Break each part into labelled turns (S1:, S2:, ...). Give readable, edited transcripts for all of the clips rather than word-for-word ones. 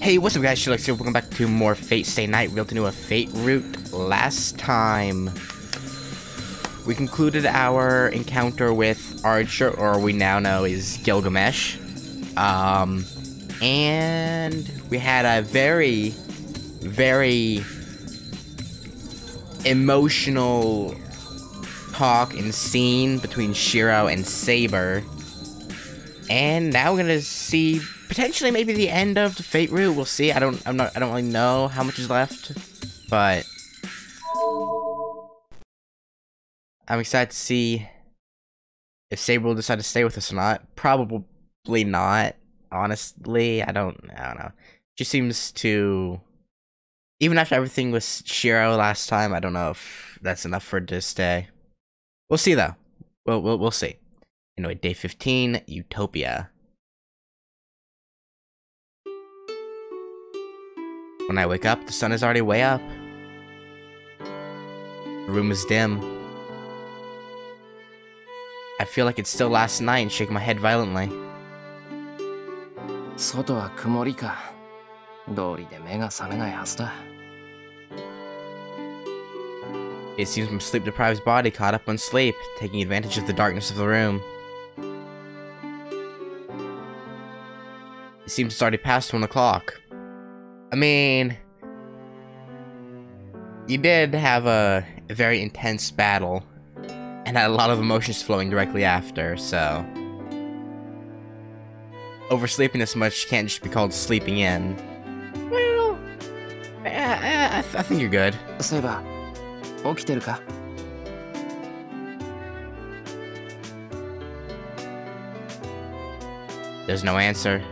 S1: Hey, what's up guys, ChillaDeX here, welcome back to more Fate Stay Night. We're to do a Fate route. Last time, we concluded our encounter with Archer, or we now know is Gilgamesh. And we had a very, very emotional talk and scene between Shiro and Saber. And now we're gonna see potentially maybe the end of the Fate route. We'll see. I don't really know how much is left, but I'm excited to see if Saber will decide to stay with us or not. Probably not. Honestly, I don't know. She seems to, even after everything with Shiro last time, I don't know if that's enough for her to stay. We'll see though. We'll see. Anyway, day 15, Utopia. When I wake up, the sun is already way up. The room is dim. I feel like it's still last night and shake my head violently. It seems my sleep-deprived body caught up on sleep, taking advantage of the darkness of the room. It seems it's already past 1 o'clock. I mean, you did have a very intense battle, and had a lot of emotions flowing directly after, so oversleeping this much can't just be called sleeping in. Well, I think you're good.
S2: Saber, 起きてるか?
S1: There's no answer.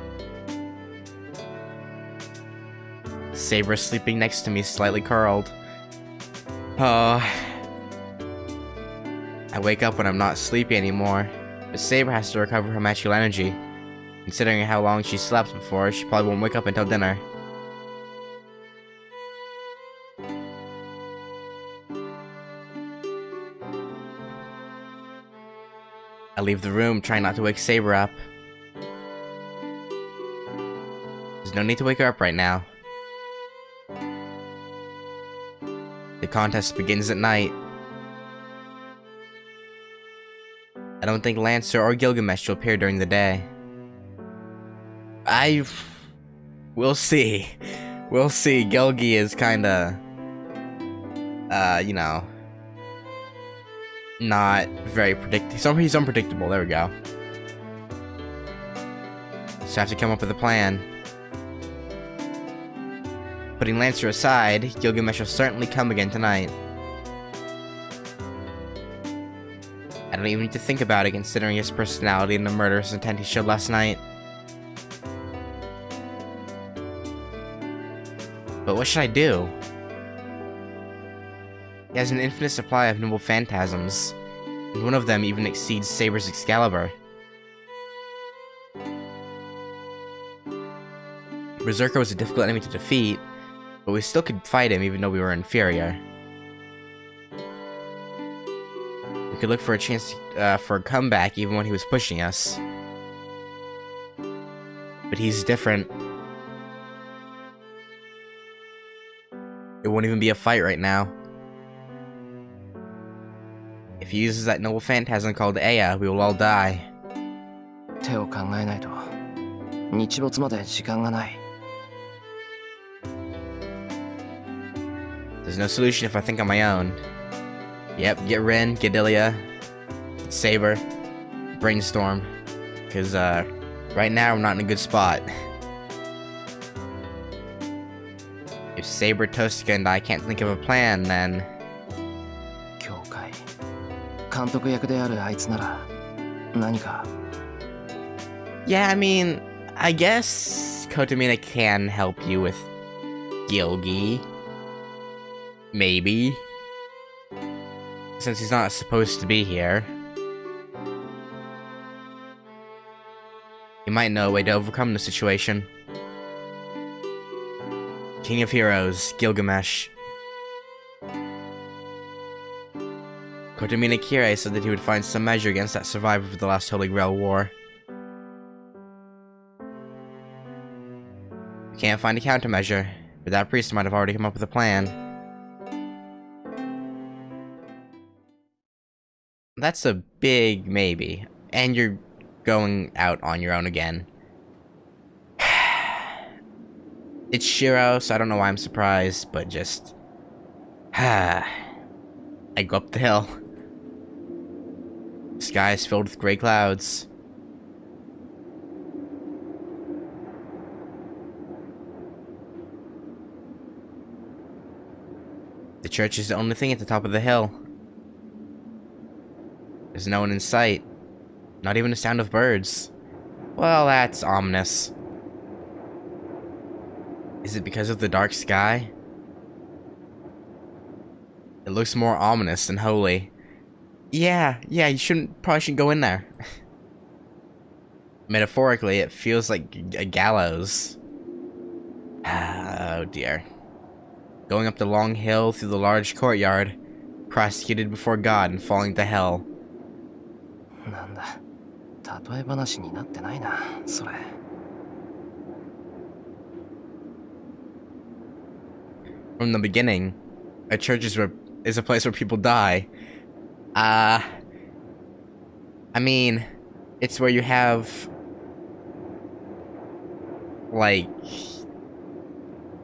S1: Saber sleeping next to me, slightly curled. I wake up when I'm not sleepy anymore, but Saber has to recover her magical energy. Considering how long she slept before, she probably won't wake up until dinner. I leave the room, trying not to wake Saber up. There's no need to wake her up right now. The contest begins at night. I don't think Lancer or Gilgamesh will appear during the day. We'll see. We'll see. Gilgi is kinda, you know, not very predictable. He's unpredictable, there we go. So I have to come up with a plan. Putting Lancer aside, Gilgamesh will certainly come again tonight. I don't even need to think about it considering his personality and the murderous intent he showed last night. But what should I do? He has an infinite supply of noble phantasms, and one of them even exceeds Saber's Excalibur. Berserker was a difficult enemy to defeat, but we still could fight him even though we were inferior. We could look for a chance for a comeback even when he was pushing us. But he's different. It won't even be a fight right now. If he uses that noble phantasm called Aya, we will all die.
S2: 手を考えないと日没まで時間がない.
S1: There's no solution if I think on my own. Yep, get Rin, get Ilia, get Saber, brainstorm. Because, right now I'm not in a good spot. If Saber, Tosca, and I can't think of a plan, then...
S2: 教会監督役であるあいつなら何か.
S1: Yeah, I mean, I guess Kotomine can help you with Gilgi. Maybe. Since he's not supposed to be here. He might know a way to overcome the situation. King of Heroes, Gilgamesh. Kotomine Kirei said that he would find some measure against that survivor of the last Holy Grail War. Can't find a countermeasure, but that priest might have already come up with a plan. That's a big maybe. And you're going out on your own again. It's Shiro, so I don't know why I'm surprised, but just... I go up the hill. The sky is filled with gray clouds. The church is the only thing at the top of the hill. There's no one in sight. Not even a sound of birds. Well, that's ominous. Is it because of the dark sky? It looks more ominous than holy. Yeah, you probably shouldn't go in there. Metaphorically, it feels like a gallows. Oh dear. Going up the long hill through the large courtyard, prosecuted before God and falling to hell. From the beginning, a church is a place where people die. I mean, it's where you have like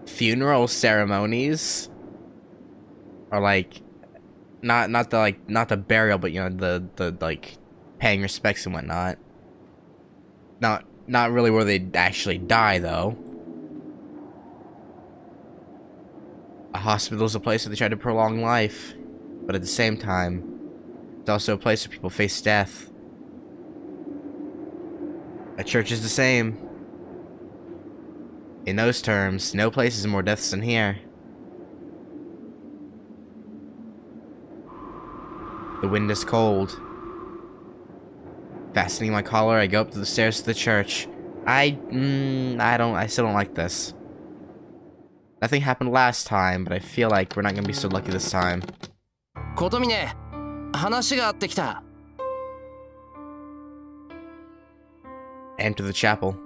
S1: funeral ceremonies, or like not the burial, but you know the like paying respects and whatnot. Not really where they actually die though. A hospital is a place where they try to prolong life, but at the same time, it's also a place where people face death. A church is the same. In those terms, no place is more deaths than here. The wind is cold. Fastening my collar, I go up to the stairs to the church. I still don't like this. Nothing happened last time, but I feel like we're not gonna be so lucky this time.
S2: Kotomine, 話があってきた.
S1: Enter the chapel.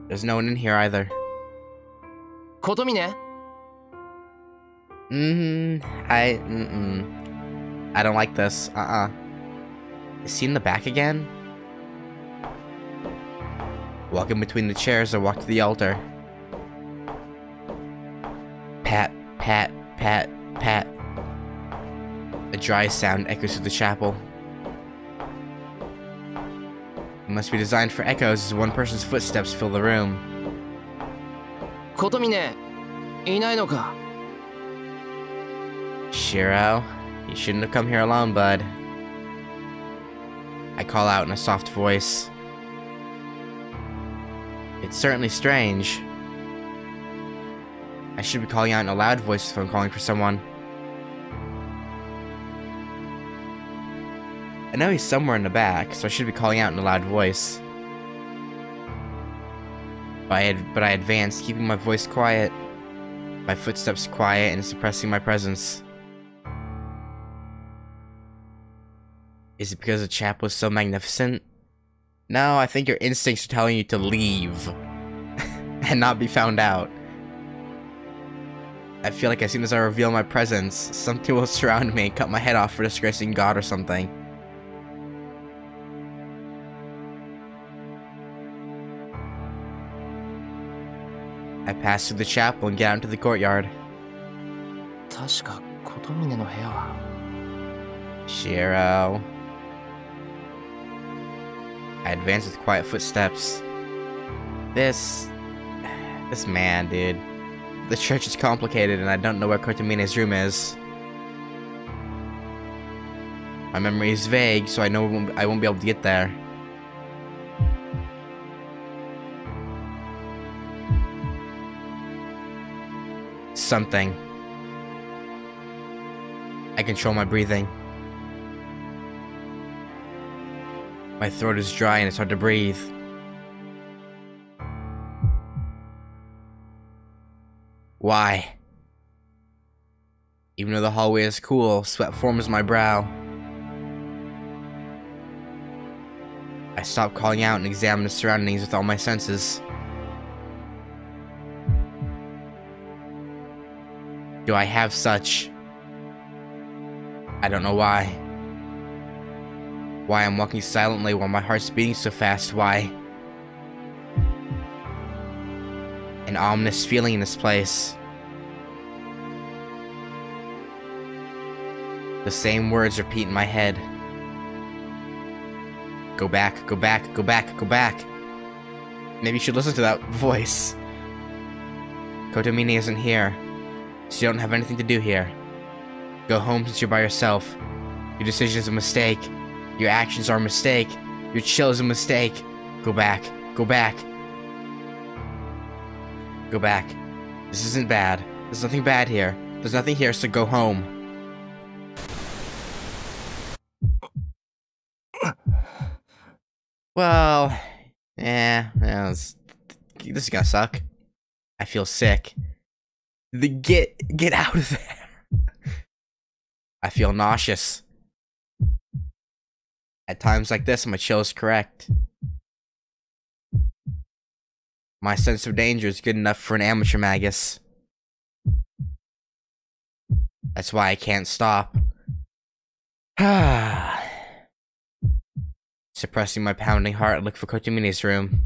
S1: There's no one in here either.
S2: Kotomine?
S1: I don't like this. Is he in the back again? Walking between the chairs, I walk to the altar. Pat, pat, pat, pat. A dry sound echoes through the chapel. It must be designed for echoes as one person's footsteps fill the room.
S2: Kotomine, いないのか?
S1: Shiro, you shouldn't have come here alone, bud. I call out in a soft voice. It's certainly strange. I should be calling out in a loud voice if I'm calling for someone. I know he's somewhere in the back, so I should be calling out in a loud voice. But I advance, keeping my voice quiet, my footsteps quiet, and suppressing my presence. Is it because the chapel is so magnificent? No, I think your instincts are telling you to leave. And not be found out. I feel like as soon as I reveal my presence, something will surround me and cut my head off for disgracing God or something. I pass through the chapel and get out into the courtyard.
S2: 確かKotomineの部屋は.
S1: Shiro. I advance with quiet footsteps. This man, dude. The church is complicated and I don't know where Kotomine's room is. My memory is vague, so I know I won't be able to get there. Something. I control my breathing. My throat is dry and it's hard to breathe. Why? Even though the hallway is cool, sweat forms my brow. I stop calling out and examine the surroundings with all my senses. do I have such? I don't know why. Why I'm walking silently while my heart's beating so fast, why? An ominous feeling in this place. The same words repeat in my head. Go back, go back, go back, go back. Maybe you should listen to that voice. Kotomine isn't here, so you don't have anything to do here. Go home since you're by yourself. Your decision is a mistake. Your actions are a mistake. Your chill is a mistake. Go back. Go back. Go back. This isn't bad. There's nothing bad here. There's nothing here, so go home. Well, this is gonna suck. I feel sick. Get out of there. I feel nauseous. At times like this, my chill is correct. My sense of danger is good enough for an amateur magus. That's why I can't stop. Suppressing my pounding heart, I look for Kotomine's room.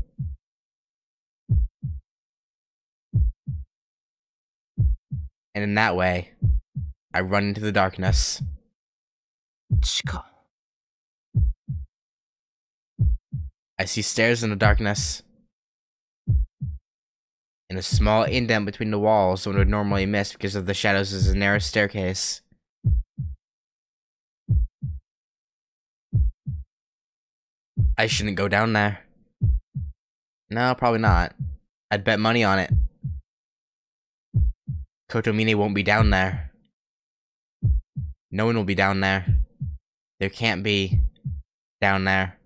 S1: And in that way, I run into the darkness.
S2: Chika.
S1: I see stairs in the darkness. And a small indent between the walls one would normally miss because of the shadows is a narrow staircase. I shouldn't go down there. No, probably not. I'd bet money on it. Kotomine won't be down there. No one will be down there. There can't be down there.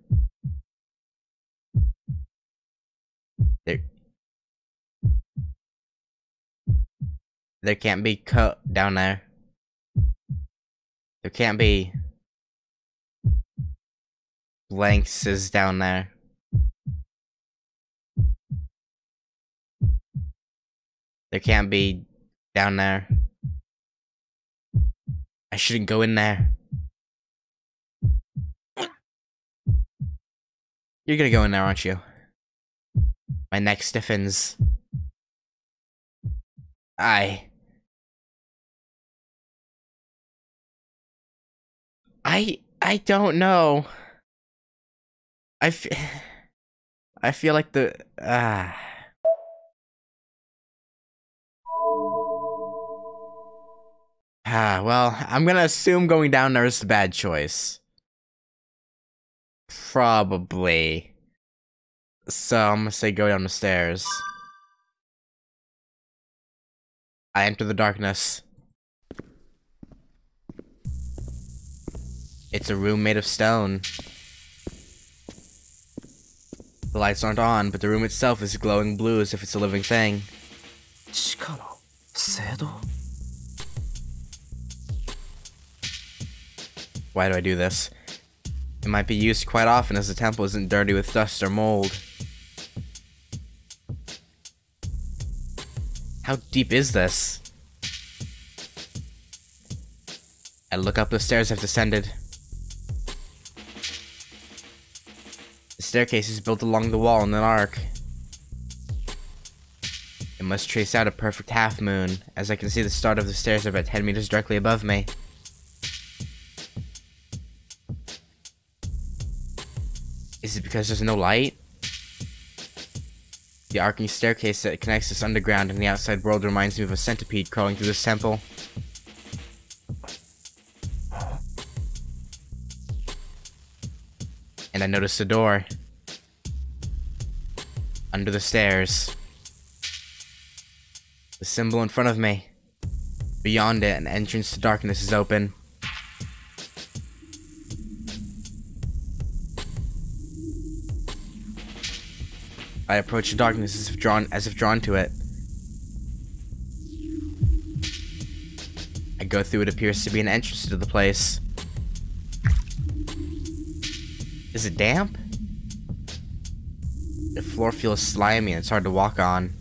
S1: There can't be down there. There can't be blanks is down there. There can't be down there. I shouldn't go in there. You're gonna go in there, aren't you? My neck stiffens. I don't know. I feel like the well, I'm gonna assume going down there is a bad choice. Probably. So I'm gonna say go down the stairs. I enter the darkness. It's a room made of stone. The lights aren't on, but the room itself is glowing blue as if it's a living thing. Why do I do this? It might be used quite often as the temple isn't dirty with dust or mold. How deep is this? I look up the stairs I've descended. The staircase is built along the wall in an arc. It must trace out a perfect half moon, as I can see the start of the stairs about 10 meters directly above me. Is it because there's no light? The arcing staircase that connects this underground and the outside world reminds me of a centipede crawling through this temple. And I notice a door. Under the stairs. The symbol in front of me. Beyond it, an entrance to darkness is open. I approach the darkness as if drawn to it. I go through what appears to be an entrance to the place. Is it damp? The floor feels slimy and it's hard to walk on.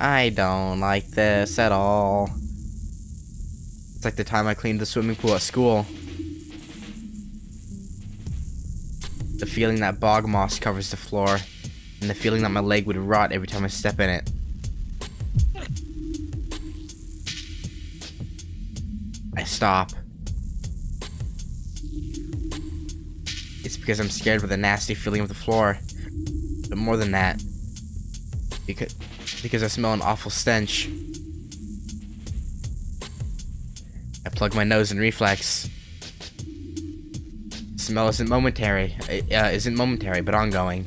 S1: I don't like this at all. It's like the time I cleaned the swimming pool at school. The feeling that bog moss covers the floor, and the feeling that my leg would rot every time I step in it. I stop. It's because I'm scared with the nasty feeling of the floor. But more than that, because I smell an awful stench. I plug my nose in reflex. The smell isn't momentary. Isn't momentary, but ongoing.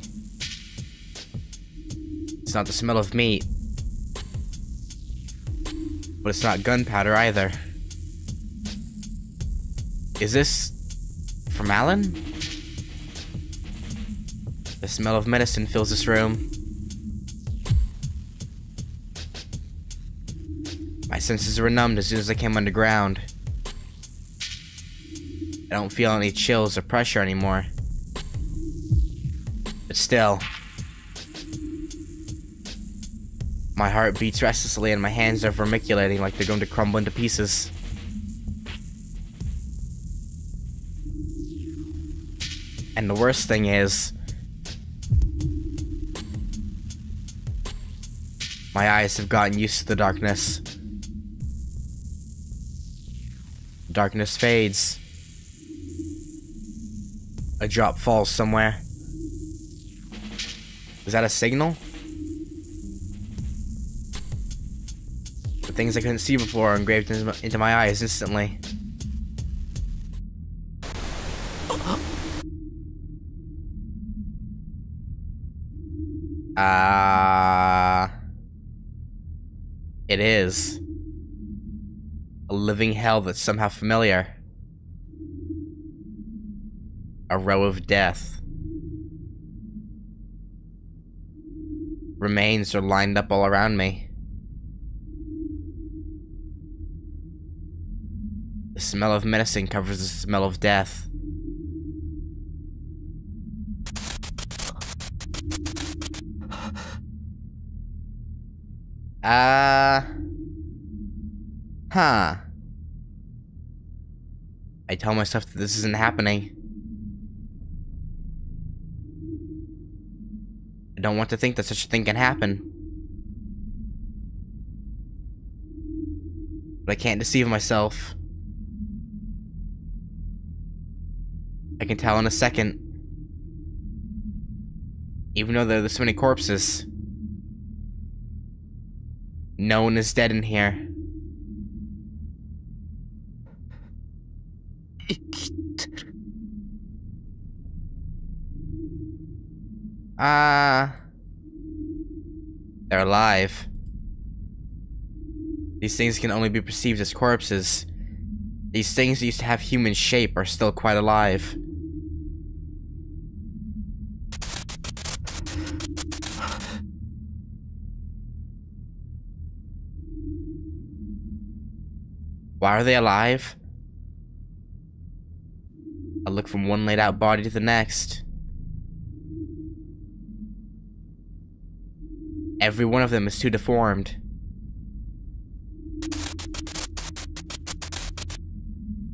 S1: It's not the smell of meat. But it's not gunpowder either. Is this formalin? The smell of medicine fills this room. My senses were numbed as soon as I came underground. I don't feel any chills or pressure anymore. But still, my heart beats restlessly and my hands are vermiculating like they're going to crumble into pieces. And the worst thing is, my eyes have gotten used to the darkness. The darkness fades. A drop falls somewhere. Is that a signal? The things I couldn't see before are engraved into my eyes instantly. It is. A living hell that's somehow familiar. A row of death. Remains are lined up all around me. The smell of medicine covers the smell of death. I tell myself that this isn't happening. I don't want to think that such a thing can happen. But I can't deceive myself. I can tell in a second. Even though there are so many corpses. No one is dead in here. They're alive. These things can only be perceived as corpses. These things that used to have human shape are still quite alive. Why are they alive? I look from one laid out body to the next. Every one of them is too deformed.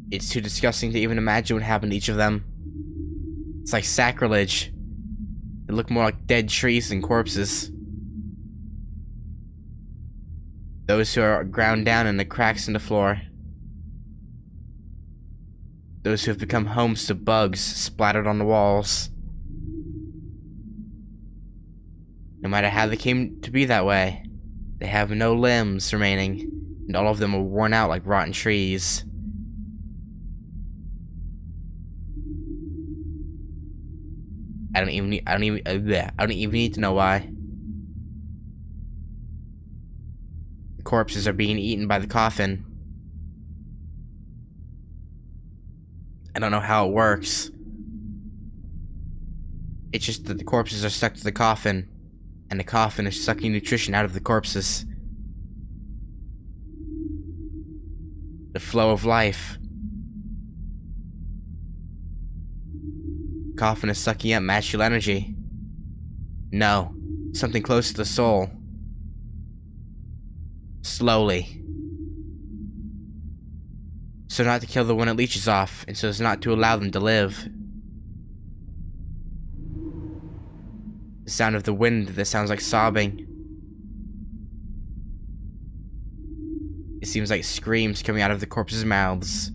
S1: It's too disgusting to even imagine what happened to each of them. It's like sacrilege. They look more like dead trees than corpses. Those who are ground down in the cracks in the floor. Those who have become homes to bugs splattered on the walls. No matter how they came to be that way, they have no limbs remaining, and all of them are worn out like rotten trees. I don't even need to know why. The corpses are being eaten by the coffin. I don't know how it works. It's just that the corpses are stuck to the coffin, and the coffin is sucking nutrition out of the corpses. The flow of life. The coffin is sucking up magical energy. No, something close to the soul. Slowly. So not to kill the one it leeches off, and so as not to allow them to live. The sound of the wind that sounds like sobbing. It seems like screams coming out of the corpses' mouths.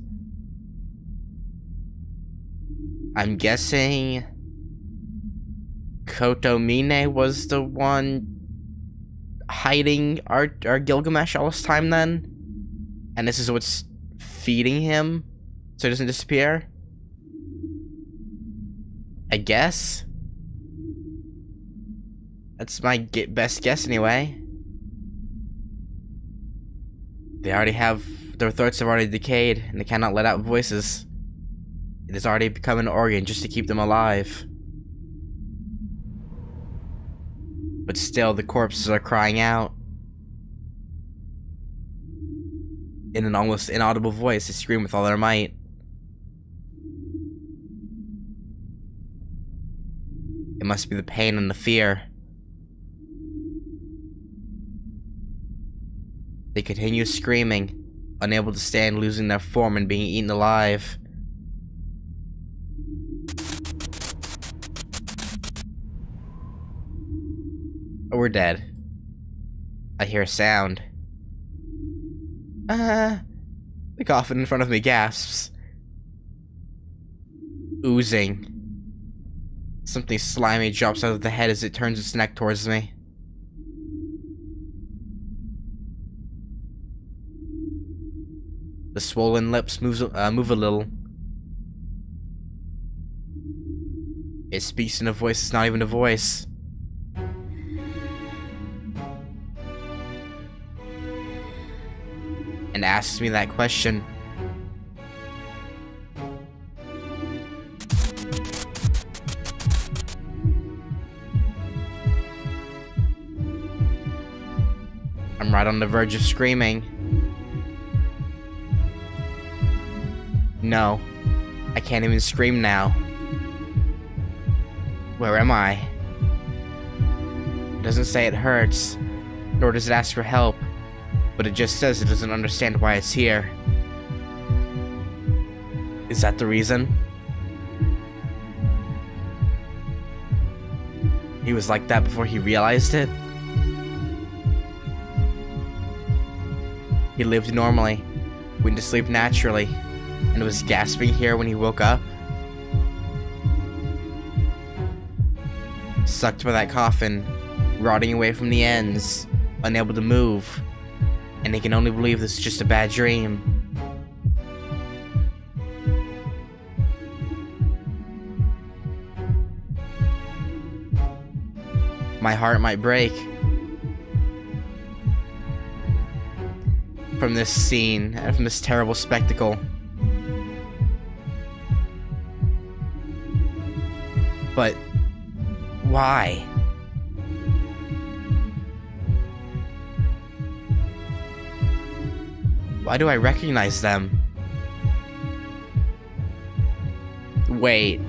S1: I'm guessing Kotomine was the one hiding our Gilgamesh all this time then? And this is what's feeding him so he doesn't disappear? I guess? That's my best guess anyway. They already have, their throats have already decayed and they cannot let out voices. It has already become an organ just to keep them alive. But still, the corpses are crying out. In an almost inaudible voice, they scream with all their might. It must be the pain and the fear. They continue screaming, unable to stand, losing their form and being eaten alive. Oh, we're dead. I hear a sound. The coffin in front of me gasps. Oozing. Something slimy drops out of the head as it turns its neck towards me. The swollen lips move a little. It speaks in a voice that's not even a voice. And asks me that question. I'm right on the verge of screaming. No, I can't even scream now. Where am I? It doesn't say it hurts, nor does it ask for help, but it just says it doesn't understand why it's here. Is that the reason? He was like that before he realized it? He lived normally, went to sleep naturally, and was gasping here when he woke up? Sucked by that coffin, rotting away from the ends, unable to move, and he can only believe this is just a bad dream. My heart might break from this scene and from this terrible spectacle. But why? Why do I recognize them? Wait,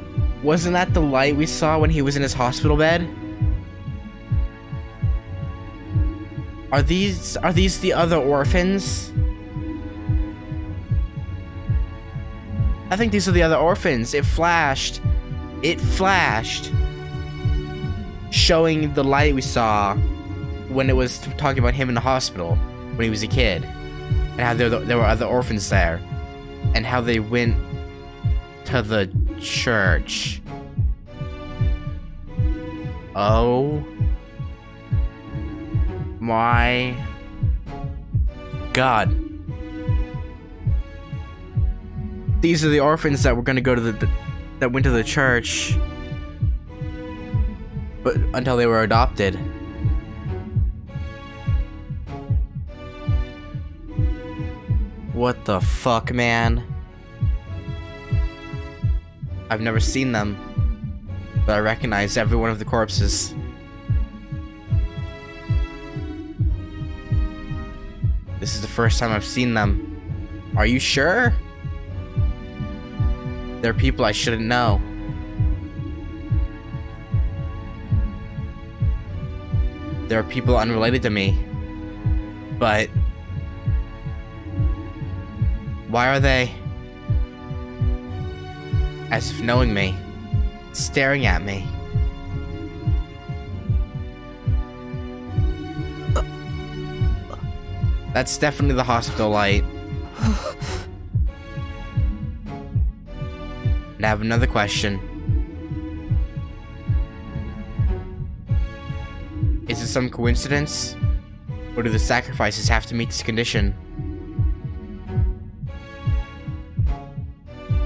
S1: wasn't that the light we saw when he was in his hospital bed? Are these the other orphans? I think these are the other orphans. It flashed, showing the light we saw when it was talking about him in the hospital when he was a kid, and how there were other orphans there, and how they went to the church. Oh my God. These are the orphans that were gonna go to that went to the church, but until they were adopted. What the fuck, man? I've never seen them, but I recognize every one of the corpses. This is the first time I've seen them. Are you sure? They're people I shouldn't know. There are people unrelated to me. But Why are they, as if knowing me, staring at me? That's definitely the hospital light. And I have another question. Is it some coincidence? Or do the sacrifices have to meet this condition?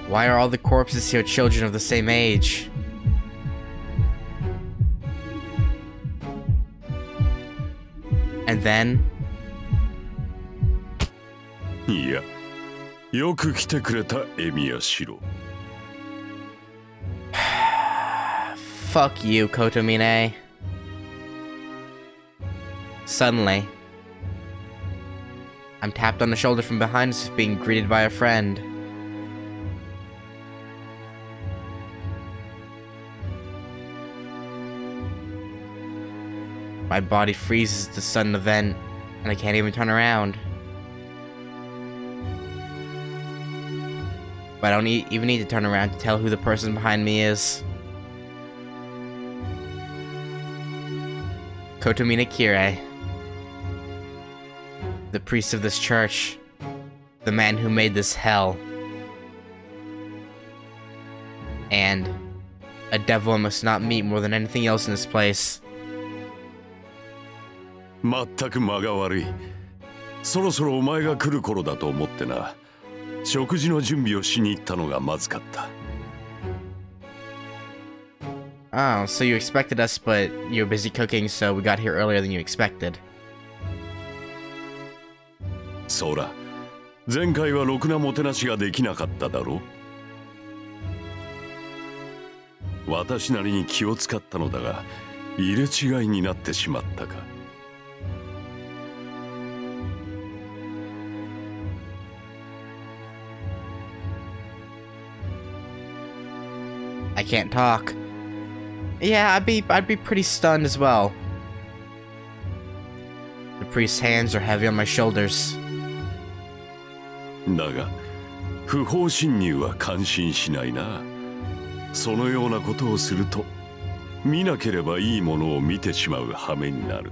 S1: Why are all the corpses here children of the same age? And then...
S3: いや、よく来てくれたエミヤシロ。
S1: Fuck you, Kotomine. Suddenly, I'm tapped on the shoulder from behind as if being greeted by a friend. My body freezes at the sudden event, and I can't even turn around. But I don't even need to turn around to tell who the person behind me is. Kotomine Kirei, the priest of this church, the man who made this hell, and a devil I must not meet more than anything else in this place.
S3: まったく間が悪い。そろそろお前が来る頃だと思ってな。食事の準備をしに行ったのがまずかった。
S1: Oh, so you expected us, but you were busy cooking, so we got here earlier than you expected.
S3: そうだ。前回はろくなもてなしができなかっただろう。私なりに気を使ったのだが、入れ違いになってしまったか。
S1: I can't talk. Yeah, I'd be pretty stunned as well. The priest's hands are heavy on my shoulders.
S3: だが、不法侵入は感心しないな。そのようなことをすると、見なければいいものを見てしまう羽目になる。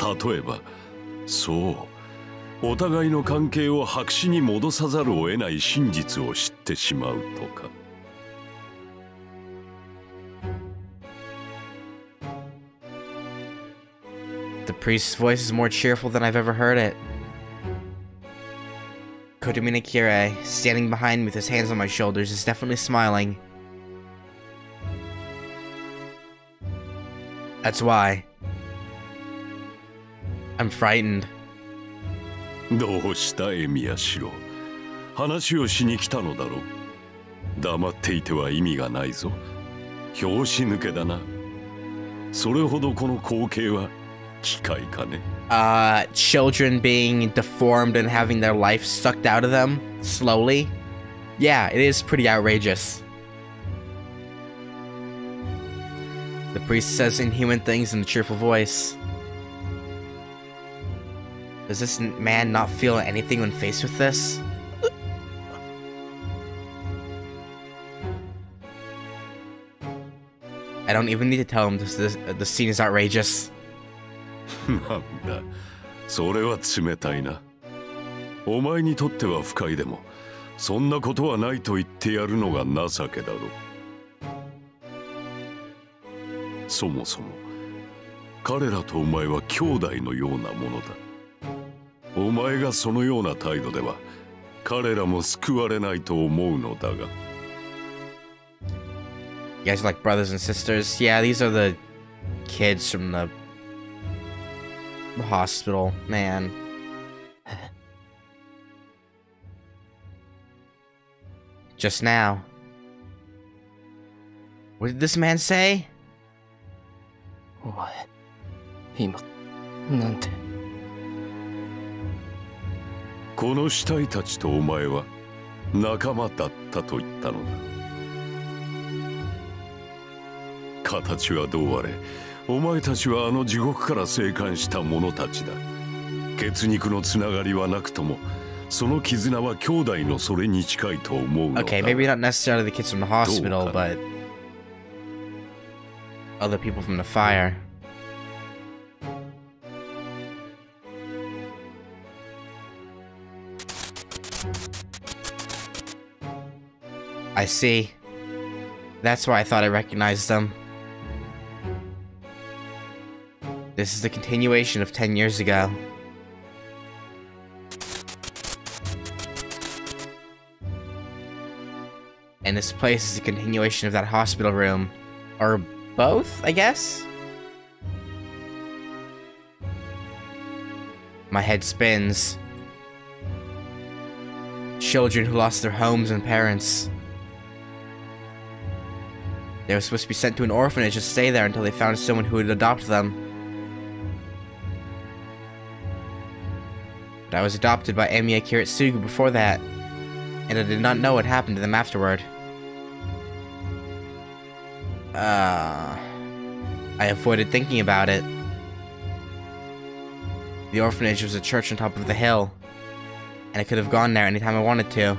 S3: 例えば、そう。お互いの関係を白紙に戻さざるを得ない真実を知ってしまうとか。
S1: The priest's voice is more cheerful than I've ever heard it. Kotomine Kirei, standing behind me with his hands on my shoulders, is definitely smiling. That's why I'm frightened.
S3: どうしたエミヤシロ。話をしに来たのだろう。黙っていては意味がないぞ。拍子抜けだな。それほどこの光景は機械かね。
S1: Children being deformed and having their life sucked out of them slowly. Yeah, it is pretty outrageous. The priest says inhuman things in a cheerful voice. Does this man not feel anything when faced with this? I don't even need to tell him the scene is outrageous.
S3: なんだ、それは冷たいな。お前にとっては不快でも、そんなことはないと言ってやるのが情けだろう。そもそも、彼らとお前は兄弟のようなものだ。お前がそのような態度では彼らも救われないと思うのだが。
S1: You guys are like brothers and sisters? Yeah, these are the kids from the hospital, man. Just now. What did this man say?
S2: お前、今、なんて。
S3: この死体たちとお前は仲間だったと言ったのだ。形はどうあれ、お前たちはあの地獄から生還した者たちだ。血肉のつながりはなくとも、その絆は兄弟のそれに近いと思うのだ。
S1: Okay, maybe not necessarily the kids from the hospital, but other people from the fire. I see. That's why I thought I recognized them. This is the continuation of 10 years ago. And this place is a continuation of that hospital room. Or both, I guess? My head spins. Children who lost their homes and parents. They were supposed to be sent to an orphanage to stay there until they found someone who would adopt them. But I was adopted by Emiya Kiritsugu before that, and I did not know what happened to them afterward. I avoided thinking about it. The orphanage was a church on top of the hill, and I could have gone there anytime I wanted to.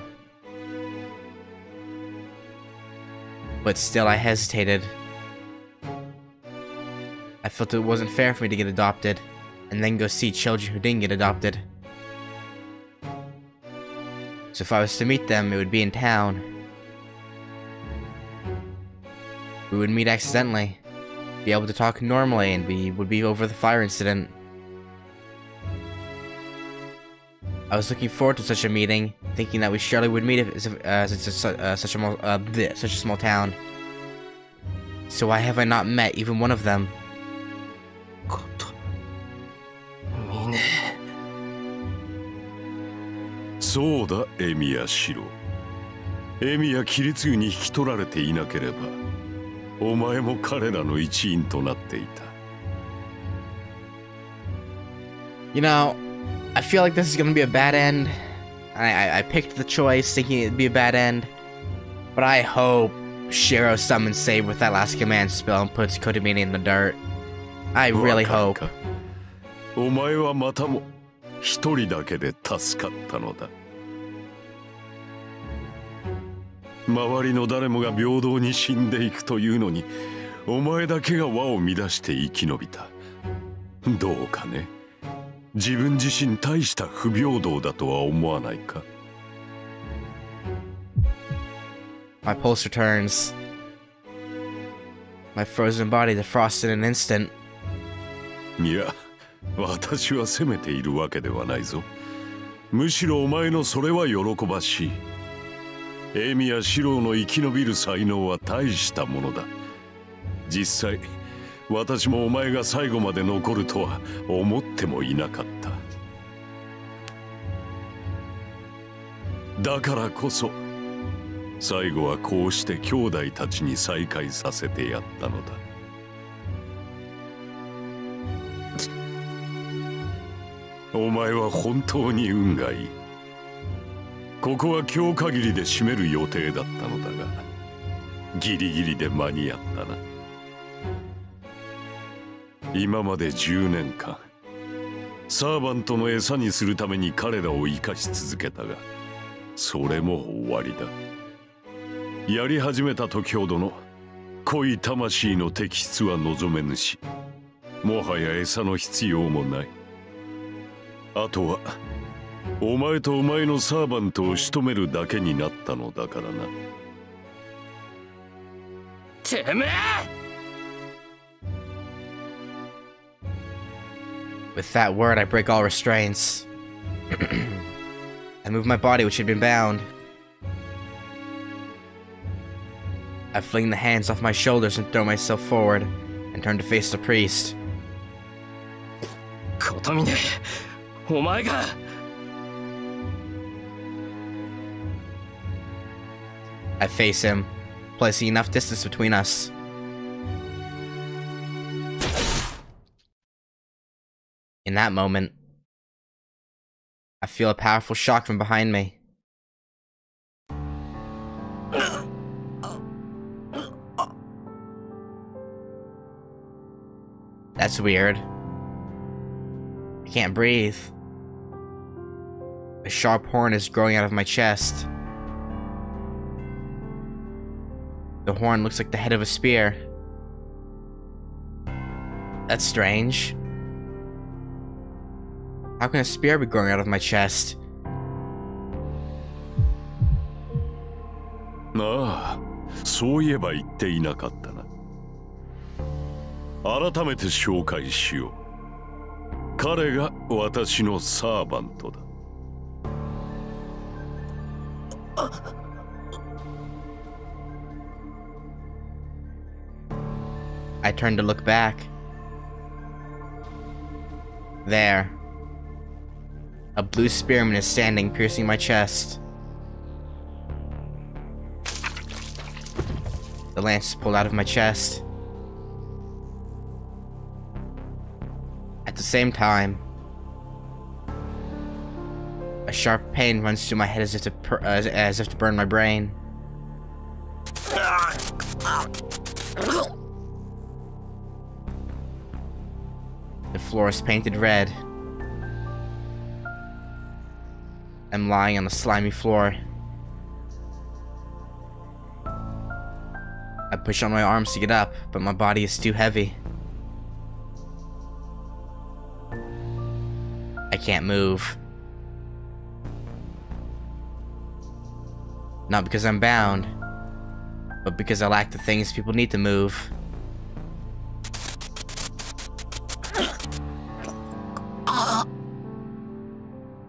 S1: But still, I hesitated. I felt it wasn't fair for me to get adopted, and then go see children who didn't get adopted. So if I was to meet them, it would be in town. We would meet accidentally, be able to talk normally, and we would be over the fire incident. I was looking forward to such a meeting, thinking that we surely would meet as it's such a small town. So why have I not met even one of them?
S2: Kotomine.
S3: そうだ、エミヤシロ。エミヤキリツユに引き取られていなければ、お前も彼らの一員となっていた。
S1: You know, I feel like this is gonna be a bad end. I picked the choice thinking it'd be a bad end. But I hope Shiro summons Save with that last command spell and puts Kotomine in the dirt. I really hope.
S3: お前はまたも一人だけで助かったのだ。周りの誰もが平等に死んでいくというのに、お前だけが輪を乱して生き延びた。どうかね。自分自身大した不平等だとは思わないか。
S1: My pulse returns. My frozen body defrosts in an instant.
S3: いや、私は責めているわけではないぞ。むしろお前のそれは喜ばしい。エミやシローの生き延びる才能は大したものだ。実際、私もお前が最後まで残るとは思ってもいなかった。だからこそ、最後はこうして兄弟たちに再会させてやったのだ。お前は本当に運がいい。ここは今日限りで閉める予定だったのだが、ギリギリで間に合ったな。今まで10年間、サーバントの餌にするために彼らを生かし続けたが、それも終わりだ。やり始めた時ほどの濃い魂の摘出は望めぬし、もはや餌の必要もない。あとはお前とお前のサーバントを仕留めるだけになったのだからな。
S2: てめえ
S1: With that word, I break all restraints. I move my body, which had been bound. I fling the hands off my shoulders and throw myself forward, and turn to face the priest.
S2: Kotomine, お前が
S1: I face him, placing enough distance between us. In that moment, I feel a powerful shock from behind me. That's weird. I can't breathe. A sharp horn is growing out of my chest. The horn looks like the head of a spear. That's strange. How can a spear be growing out of my chest?
S3: ああ、そういえば言っていなかったな。改めて紹介しよう。彼が私のサーバントだ。
S1: I turned to look back. There. A blue spearman is standing, piercing my chest. The lance is pulled out of my chest. At the same time, a sharp pain runs through my head as if to burn my brain. The floor is painted red. I'm lying on the slimy floor. I push on my arms to get up, but my body is too heavy. I can't move. Not because I'm bound, but because I lack the things people need to move.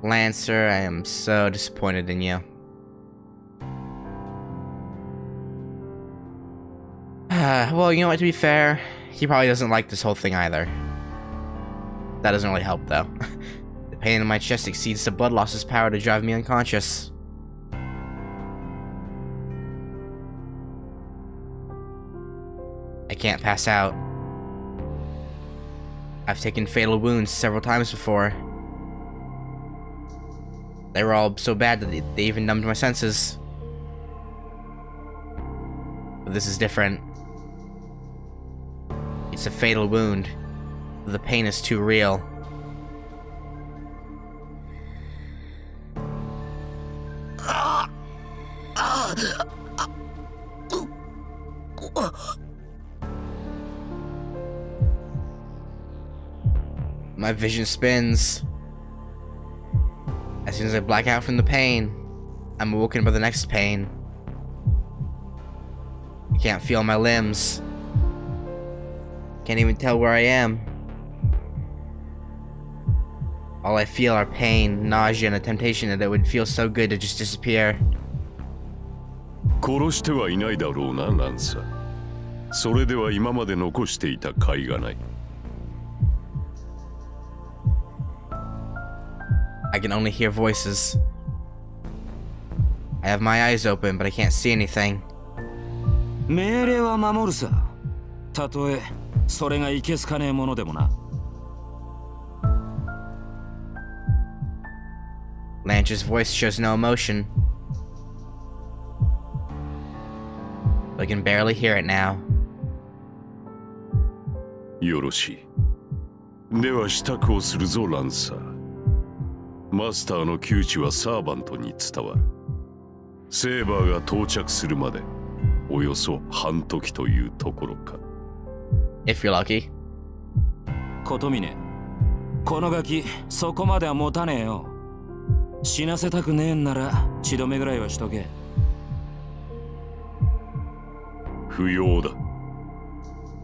S1: Lancer, I am so disappointed in you. Well, you know what, to be fair, he probably doesn't like this whole thing either. That doesn't really help, though. The pain in my chest exceeds the blood loss's power to drive me unconscious. I can't pass out. I've taken fatal wounds several times before. They were all so bad that they even numbed my senses. But this is different. It's a fatal wound. The pain is too real. My vision spins. As soon as I black out from the pain, I'm awoken by the next pain. I can't feel my limbs. Can't even tell where I am. All I feel are pain, nausea, and a temptation that it would feel so good to just disappear.
S3: 殺してはいないだろうな、ランサー。それでは今まで残していた甲斐がない。
S1: I can only hear voices. I have my eyes open, but I can't see anything.
S2: 命令は守るさ。たとえそれがいけすかねえものでもな。
S1: Lancer's voice shows no emotion. But I can barely hear it now.
S3: よろしい。では支度をするぞ、ランサー。マスターの窮地はサーバントに伝わる。セーバーが到着するまでおよそ半時というところか。
S1: If you're lucky.
S2: コトミネ、このガキそこまでは持たねえよ。死なせたくねえんなら血止めぐらいはしとけ。
S3: 不要だ。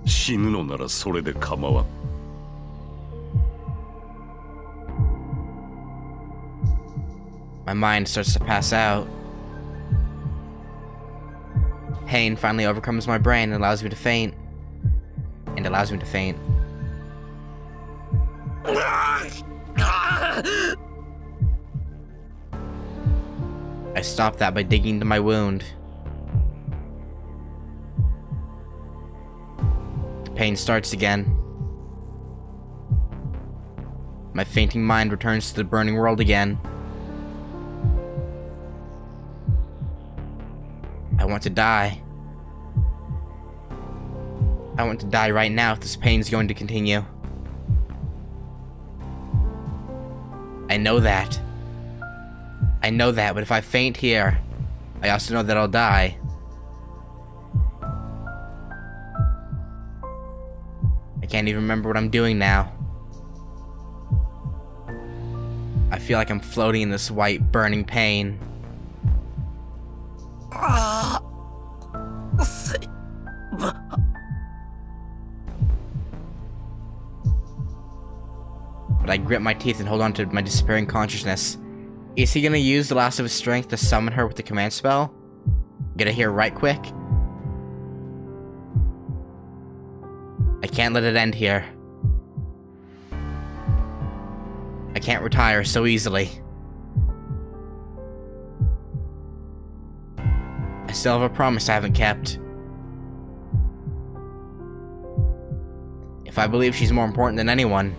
S3: 死ぬのならそれで構わん。
S1: My mind starts to pass out. Pain finally overcomes my brain and allows me to faint. And allows me to faint. I stop that by digging into my wound. The pain starts again. My fainting mind returns to the burning world again. I want to die. I want to die right now if this pain is going to continue. I know that. I know that, but if I faint here, I also know that I'll die. I can't even remember what I'm doing now. I feel like I'm floating in this white, burning pain. But I grit my teeth and hold on to my disappearing consciousness. Is he gonna use the last of his strength to summon her with the command spell? Get it here right quick. I can't let it end here. I can't retire so easily. I still have a promise I haven't kept. If I believe she's more important than anyone,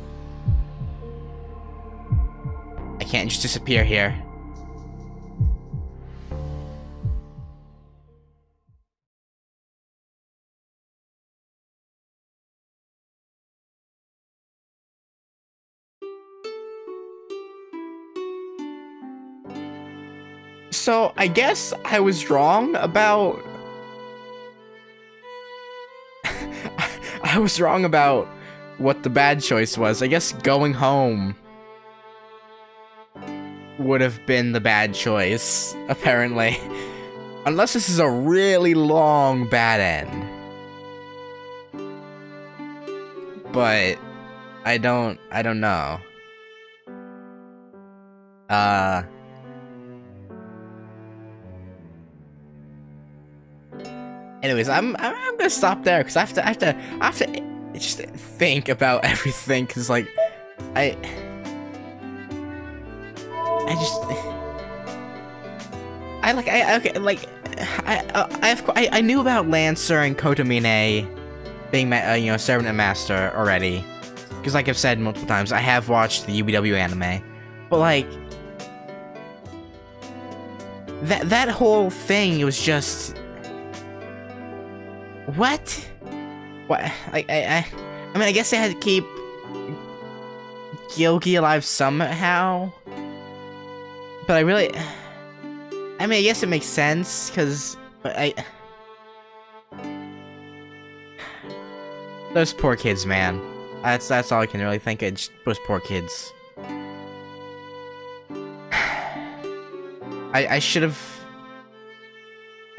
S1: I can't just disappear here. So, I guess I was wrong about... I was wrong about what the bad choice was. I guess going home would have been the bad choice, apparently. Unless this is a really long bad end. But I don't know. Anyways, I'm gonna stop there because I have to just think about everything, because like I knew about Lancer and Kotomine being you know, servant and master already, because like I've said multiple times, I have watched the UBW anime, but like that whole thing was just what? I mean, I guess they had to keep Gyogi alive somehow, but I mean, I guess it makes sense, because those poor kids, man. That's all I can really think of, just those poor kids. I should have...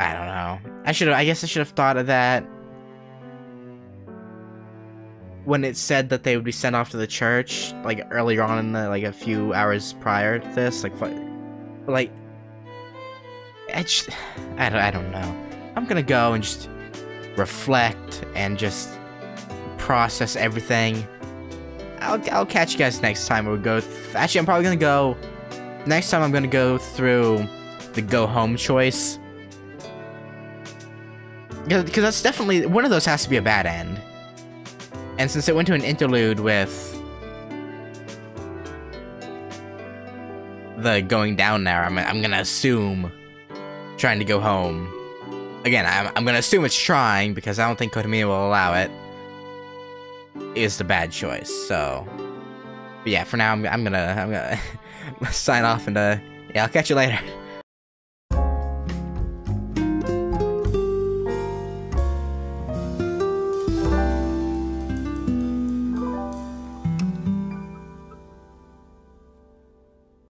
S1: I don't know. I guess I should have thought of that when it said that they would be sent off to the church, like, earlier on in the, like, a few hours prior to this, like, I don't know. I'm gonna go and just reflect and just process everything. I'll catch you guys next time. We'll go. Actually, I'm probably gonna go. Next time, I'm gonna go through the go home choice, because that's definitely one of those has to be a bad end. And since it went to an interlude with the going down there, I'm gonna assume trying to go home. Again, I'm gonna assume it's trying, because I don't think Kotomine will allow it, is the bad choice. So, but yeah, for now I'm gonna sign off, and yeah, I'll catch you later.